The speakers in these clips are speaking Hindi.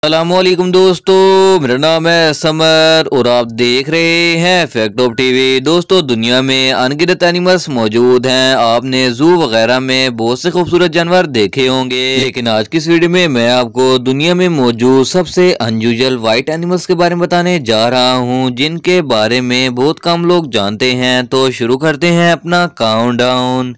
अस्सलामुअलैकुम दोस्तों, मेरा नाम है समर और आप देख रहे हैं फैक्ट ऑफ टीवी। दोस्तों, दुनिया में अनगिनत एनिमल्स मौजूद हैं। आपने जू वगैरह में बहुत से खूबसूरत जानवर देखे होंगे, लेकिन आज की इस वीडियो में मैं आपको दुनिया में मौजूद सबसे अनयूजुअल वाइट एनिमल्स के बारे में बताने जा रहा हूं, जिनके बारे में बहुत कम लोग जानते हैं। तो शुरू करते हैं अपना काउंटडाउन।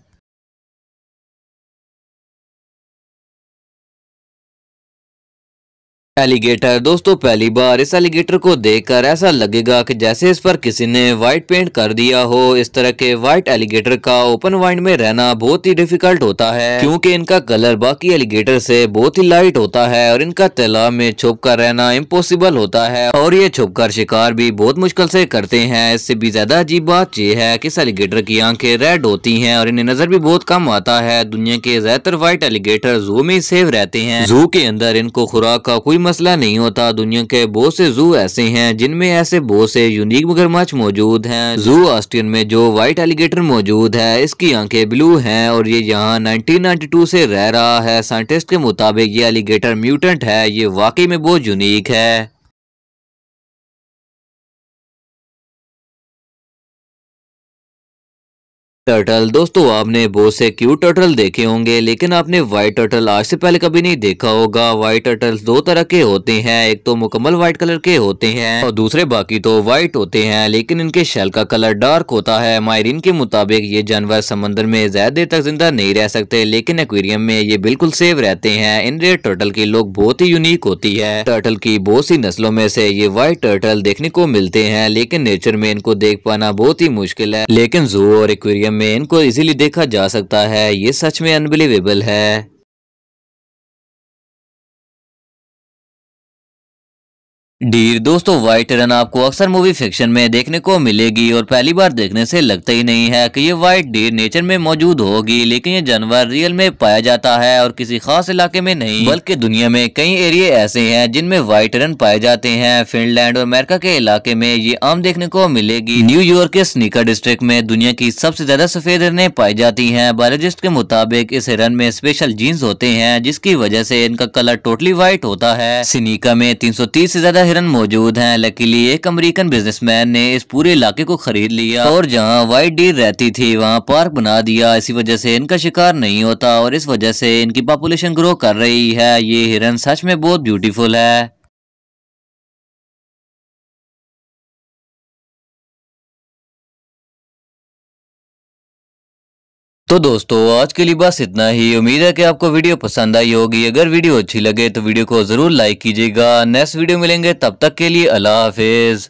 एलिगेटर। दोस्तों, पहली बार इस एलिगेटर को देखकर ऐसा लगेगा कि जैसे इस पर किसी ने व्हाइट पेंट कर दिया हो। इस तरह के व्हाइट एलिगेटर का ओपन वाइड में रहना बहुत ही डिफिकल्ट होता है, क्योंकि इनका कलर बाकी एलिगेटर से बहुत ही लाइट होता है और इनका तालाब में छुप कर रहना इम्पॉसिबल होता है और ये छुप कर शिकार भी बहुत मुश्किल से करते हैं। इससे भी ज्यादा अजीब बात यह है कि इस एलिगेटर की आंखें रेड होती हैं और इन्हें नजर भी बहुत कम आता है। दुनिया के ज्यादातर व्हाइट एलिगेटर जू में सेफ रहते हैं। जू के अंदर इनको खुराक का कोई मसला नहीं होता। दुनिया के बहुत से जू ऐसे हैं जिनमें ऐसे बहुत से यूनिक मगरमच्छ मौजूद हैं। जू ऑस्टिन में जो व्हाइट एलिगेटर मौजूद है, इसकी आंखें ब्लू हैं और ये यहाँ 1992 से रह रहा है। साइंटिस्ट के मुताबिक ये एलिगेटर म्यूटेंट है। ये वाकई में बहुत यूनिक है। टर्टल। दोस्तों, आपने बहुत से क्यूट टर्टल देखे होंगे, लेकिन आपने व्हाइट टर्टल आज से पहले कभी नहीं देखा होगा। व्हाइट टर्टल्स दो तरह के होते हैं, एक तो मुकम्मल व्हाइट कलर के होते हैं और दूसरे बाकी तो व्हाइट होते हैं, लेकिन इनके शेल का कलर डार्क होता है। माहिरीन के मुताबिक ये जानवर समंदर में ज्यादा देर तक जिंदा नहीं रह सकते, लेकिन एक्वेरियम में ये बिल्कुल सेफ रहते हैं। इन रेड टर्टल की लुक बहुत ही यूनिक होती है। टर्टल की बहुत सी नस्लों में से ये व्हाइट टर्टल देखने को मिलते हैं, लेकिन नेचर में इनको देख पाना बहुत ही मुश्किल है। लेकिन जू और एक्वेरियम में इनको इजीली देखा जा सकता है। ये सच में अनबिलीवेबल है। डीर। दोस्तों, व्हाइट हिरन आपको अक्सर मूवी फिक्शन में देखने को मिलेगी और पहली बार देखने से लगता ही नहीं है कि ये व्हाइट डीर नेचर में मौजूद होगी, लेकिन ये जानवर रियल में पाया जाता है और किसी खास इलाके में नहीं, बल्कि दुनिया में कई एरिया ऐसे हैं जिनमें व्हाइट हिरन पाए जाते हैं। फिनलैंड और अमेरिका के इलाके में ये आम देखने को मिलेगी। न्यूयॉर्क के स्नीकर डिस्ट्रिक्ट में दुनिया की सबसे ज्यादा सफेद हिरनें पाई जाती हैं। बायोलॉजिस्ट के मुताबिक इस हिरन में स्पेशल जीन्स होते हैं, जिसकी वजह से इनका कलर टोटली व्हाइट होता है। स्नीका में 330 से ज्यादा हिरन मौजूद हैं। लकीली एक अमेरिकन बिजनेसमैन ने इस पूरे इलाके को खरीद लिया और जहां व्हाइट डीर रहती थी वहां पार्क बना दिया। इसी वजह से इनका शिकार नहीं होता और इस वजह से इनकी पॉपुलेशन ग्रो कर रही है। ये हिरन सच में बहुत ब्यूटीफुल है। तो दोस्तों, आज के लिए बस इतना ही। उम्मीद है कि आपको वीडियो पसंद आई होगी। अगर वीडियो अच्छी लगे तो वीडियो को जरूर लाइक कीजिएगा। नेक्स्ट वीडियो मिलेंगे, तब तक के लिए अल्लाह हाफिज।